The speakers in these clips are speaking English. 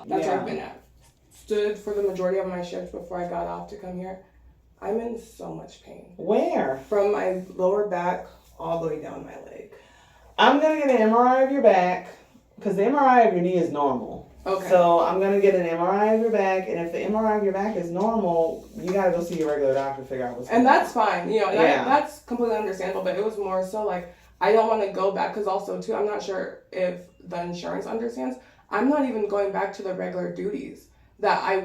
That's where I've been at. Stood for the majority of my shift before I got off to come here. I'm in so much pain. Where? From my lower back all the way down my leg. I'm going to get an MRI of your back because the MRI of your knee is normal. Okay. So I'm going to get an MRI of your back, and if the MRI of your back is normal, you got to go see your regular doctor to figure out what's going on. And that's fine, you know, and that's completely understandable, but it was more so like, I don't want to go back, because also, too, I'm not sure if the insurance understands. I'm not even going back to the regular duties that I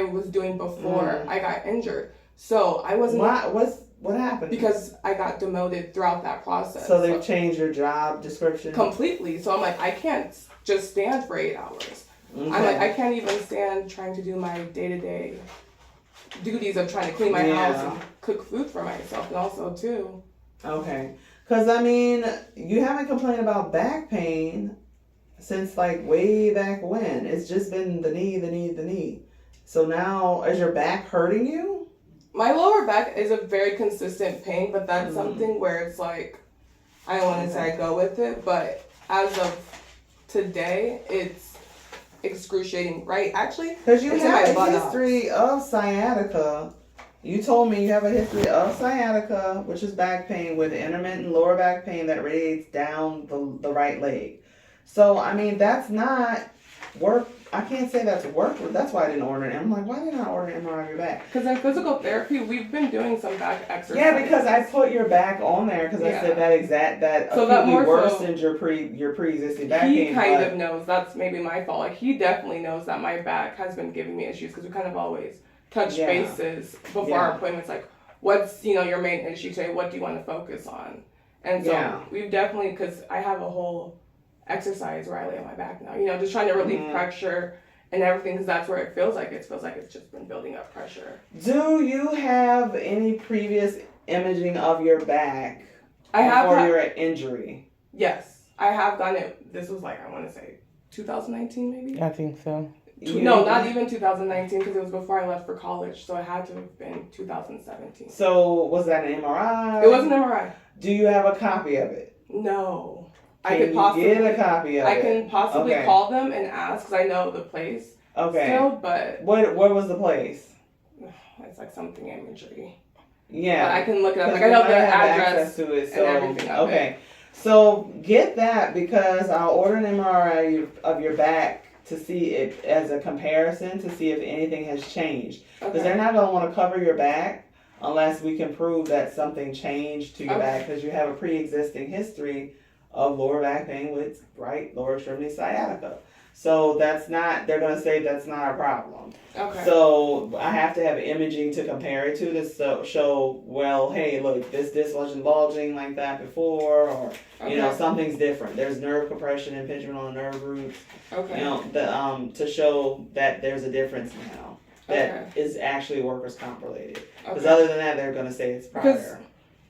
was doing before I got injured. So I wasn't... What happened? Because I got demoted throughout that process. So they've changed your job description? Completely. So I'm like, I can't just stand for 8 hours. Okay. I'm like, I can't even stand trying to do my day-to-day duties of trying to clean my house and cook food for myself. And also, too... Okay. Because, I mean, you haven't complained about back pain since, like, way back when. It's just been the knee. So now, is your back hurting you? My lower back is a very consistent pain, but that's something where it's like, I don't want to say I go with it, but as of today, it's excruciating, right? Actually, because you have a history of sciatica. You told me you have a history of sciatica, which is back pain with intermittent lower back pain that radiates down the right leg. So, I mean, that's not work. I can't say that's work. That's why I didn't order it. I'm like, why did I not order an MRI of your back? Because in physical therapy, we've been doing some back exercises. Yeah, because I put your back on there because I said that so that more worsened your pre-existing back pain. He kind of knows. That's maybe my fault. Like, he definitely knows that my back has been giving me issues because we kind of always touch bases before our appointments. Like, what's, your main issue today? What do you want to focus on? And so we've definitely, because I have a whole exercise where I lay on my back now, just trying to relieve pressure and everything, because that's where it feels like it's just been building up pressure. Do you have any previous imaging of your back before your injury? Yes, I have done it. This was like, I want to say 2019 maybe? I think so. No, not even 2019, because it was before I left for college, so it had to have been 2017. So was that an MRI? It was an MRI. Do you have a copy of it? No. Can you get a copy of it? I can possibly call them and ask, because I know the place still, but... What was the place? It's like something imagery. Yeah. But I can look it up. Like, I know the address to it, and everything of it. So get that, because I'll order an MRI of your back to see it as a comparison, to see if anything has changed. Because they're not going to want to cover your back unless we can prove that something changed to your back, because you have a pre-existing history of lower back pain with lower extremity sciatica. So they're going to say that's not a problem. Okay. So I have to have imaging to compare it to show, well, hey, look, this wasn't bulging like that before, or, something's different. There's nerve compression, impingement on the nerve roots. Okay. To show that there's a difference now that is actually workers' comp related. Because other than that, they're going to say it's prior.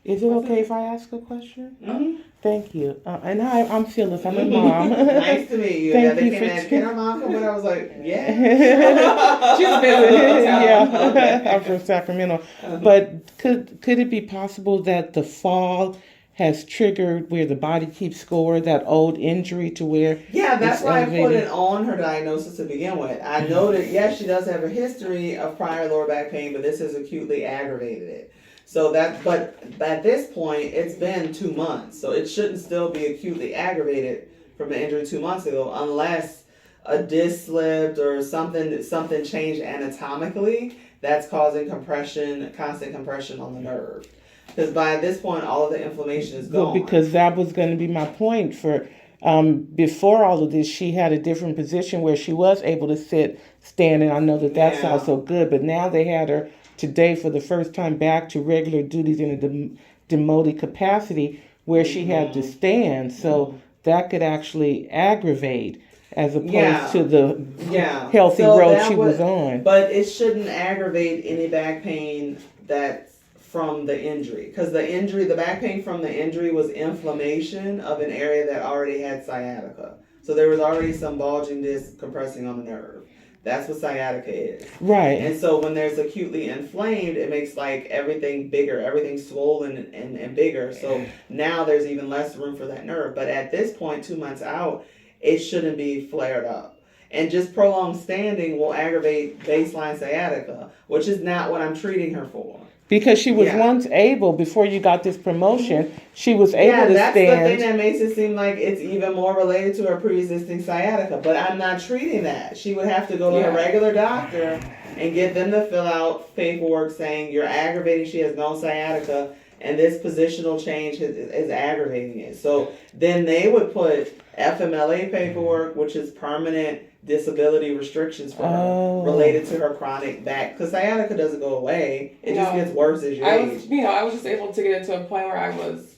Is it okay if I ask a question? Mm-hmm. Thank you. And hi, I'm Phyllis. I'm a mom. Nice to meet you. Thank you can our mom come? And I was like, yeah. She's busy. Yeah, I'm from Sacramento. But could it be possible that the fall has triggered where the body keeps score, that old injury to where... Yeah, that's why elevated. I put it on her diagnosis to begin with. I know that, yes, she does have a history of prior lower back pain, but this has acutely aggravated it. So but at this point, it's been 2 months. So it shouldn't still be acutely aggravated from the injury 2 months ago, unless a disc slipped or something changed anatomically that's causing constant compression on the nerve. Because by this point, all of the inflammation is gone. Well, because that was going to be my point. For before all of this, she had a different position where she was able to sit, stand, and I know that's also good. But now they had her today for the first time back to regular duties in a demoted capacity where she had to stand. So that could actually aggravate as opposed to the healthy road she was on. But it shouldn't aggravate any back pain that's from the injury. Because the back pain from the injury was inflammation of an area that already had sciatica. So there was already some bulging disc compressing on the nerve. That's what sciatica is. Right. And so when there's acutely inflamed, it makes like everything bigger, everything swollen and bigger. So now there's even less room for that nerve. But at this point, 2 months out, it shouldn't be flared up. And just prolonged standing will aggravate baseline sciatica, which is not what I'm treating her for. Because she was Yeah. once able, before you got this promotion, she was able Yeah, to that's the thing stand. that makes it seem like it's even more related to her pre-existing sciatica. But I'm not treating that. She would have to go to her Yeah. regular doctor and get them to fill out paperwork saying you're aggravating. She has no sciatica, and this positional change is aggravating it. So then they would put FMLA paperwork, which is permanent disability restrictions for Oh. her related to her chronic back. Because sciatica doesn't go away; it just No. gets worse as you I age. was, I was just able to get it to a point where I was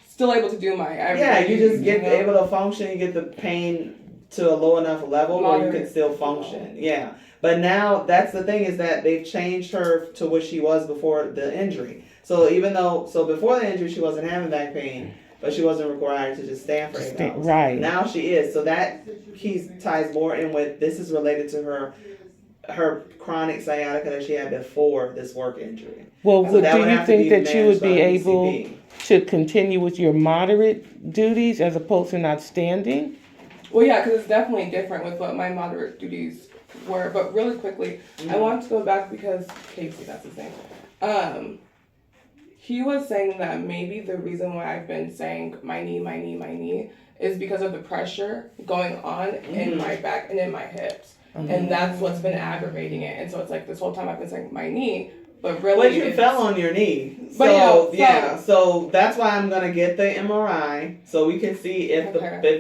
still able to do my everyday. Yeah, you just get you know? able to function. You get the pain to a low enough level where you can Moderate. still function. Yeah, but now that's the thing is that they've changed her to what she was before the injury. So before the injury she wasn't having back pain, but she wasn't required to just stand for 8 hours. Right. Now she is. So that ties more in with this is related to her chronic sciatica that she had before this work injury. Well, So that do would you have to think be that you would be managed by able PCP. to continue with your moderate duties as opposed to not standing? Well, yeah, because it's definitely different with what my moderate duties were. But really quickly, I want to go back because Casey, that's his name. He was saying that maybe the reason why I've been saying my knee is because of the pressure going on in my back and in my hips. And that's what's been aggravating it. And so it's like this whole time I've been saying my knee, but really But you it's- fell on your knee. But So that's why I'm gonna get the MRI so we can see if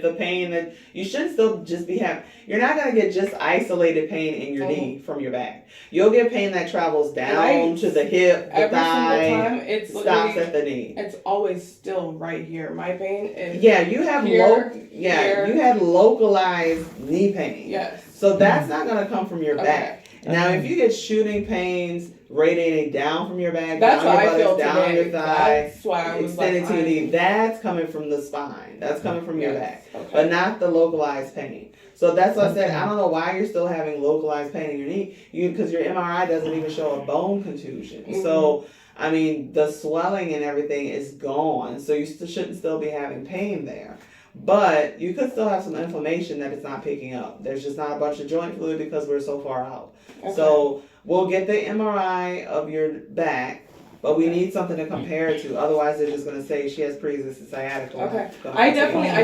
the pain that you should still just be having. You're not gonna get just isolated pain in your knee from your back. You'll get pain that travels down to the hip, the every thigh, single time it's stops literally, at the knee. it's always still right here. My pain is Yeah, you have here, you here. had localized knee pain. yes. So that's not gonna come from your Okay. back. Now, if you get shooting pains radiating down from your back, That's down what your I feel buttocks, down today. your thigh, That's why I was like, extended to your knee, that's coming from the spine. That's coming from your back, but not the localized pain. So that's what I said. I don't know why you're still having localized pain in your knee. Because your MRI doesn't even show a bone contusion. So I mean, the swelling and everything is gone. So you shouldn't still be having pain there. But you could still have some inflammation that it's not picking up. There's just not a bunch of joint fluid because we're so far out. So we'll get the MRI of your back, but we need something to compare it to. Otherwise, they're just going to say she has pre-existing sciatica. Okay. I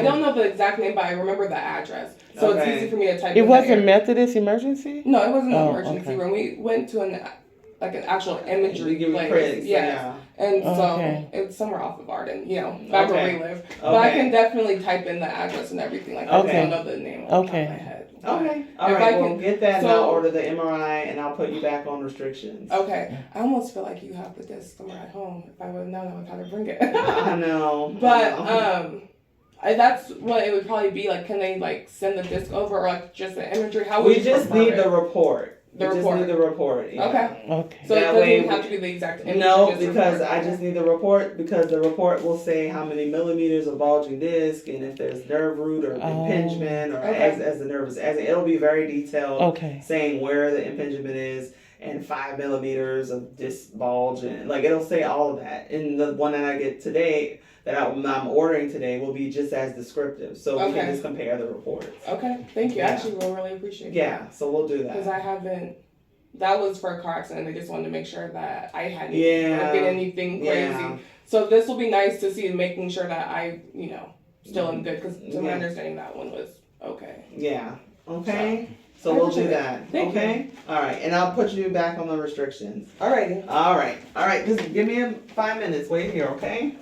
don't know the exact name, but I remember the address. So it's easy for me to type It in wasn't there. Methodist Emergency? No, it wasn't an Oh, emergency okay. room. We went to an actual imagery Give you place. credits, Yes. And so Okay. it's somewhere off of Arden, back Okay. where we live. But I Okay. can definitely type in the address and everything like that. Okay. I don't know the name off the top of Okay. my head. Okay. All If right. I We'll can- get that and so- I'll order the MRI and I'll put you back on restrictions. Okay. I almost feel like you have the disc somewhere at home. If I would have known, I would have had to bring it. I know. But that's what it would probably be like. Can they like send the disc over or like just the imagery? How would we you just prefer need it? the report. The we report. just need the report. Yeah. Okay. Okay. So That it doesn't way even have to be the exact image. No, just because report. I just need the report because the report will say how many millimeters of bulging disc and if there's nerve root or impingement or as the nerve is as it'll be very detailed. Okay. Saying where the impingement is and 5 millimeters of disc bulge and like it'll say all of that. And the one that I get today that I'm ordering today will be just as descriptive, so we can just compare the reports. Okay, thank you. Yeah. Actually, we'll really appreciate that. Yeah, so we'll do Because that. I haven't. That was for a car accident. They just wanted to make sure that I hadn't Yeah. did anything crazy. Yeah. So this will be nice to see, making sure that I, still am good. Because to my Yeah. understanding, that one was okay. Yeah. Okay. So I we'll do appreciate it. that. Thank okay. All right, and I'll put you back on the restrictions. Alrighty. All right. All right. Just give me 5 minutes. Wait here, okay?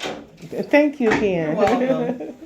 Thank you, Ken. You're welcome.